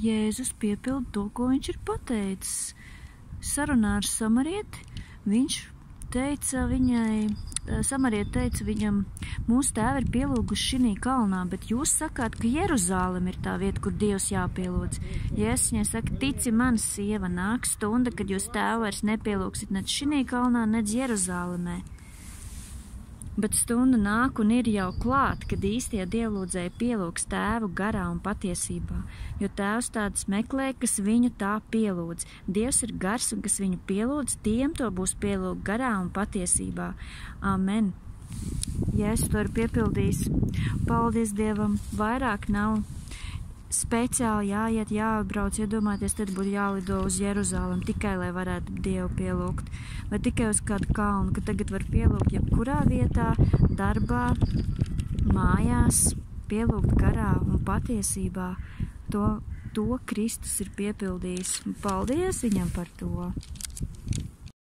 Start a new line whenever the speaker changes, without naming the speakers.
Jēzus piepilda to, ko viņš ir pateicis. Sarunā ar samarieti viņš teica viņai, samarieti teica viņam, mūsu tēvi ir pielūguši šinī kalnā, bet jūs sakāt, ka Jeruzālem ir tā vieta, kur Dievs jāpielūdz. Jēzus viņai saka, tici man, sieva, nāk stunda, kad jūs tēvu vairs nepielūgsit nec šinī kalnā, nec Jeruzālemē. Bet stunda nāk un ir jau klāt, kad īstie dievlūdzēji pielūgs tēvu garā un patiesībā, jo tēvs tādas meklē, kas viņu tā pielūdz. Dievs ir gars, un kas viņu pielūdz, tiem to būs pielūgt garā un patiesībā. Amen. Jēzus to ir piepildījis. Paldies Dievam, vairāk nav speciāli jāiet, jābrauc, iedomājieties, tad būtu jālido uz Jeruzālem tikai, lai varētu Dievu pielūgt. Vai tikai uz kādu kalnu, ka tagad var pielūgt jebkurā vietā, darbā, mājās, pielūgt garā un patiesībā. To Kristus ir piepildījis. Paldies viņam par to!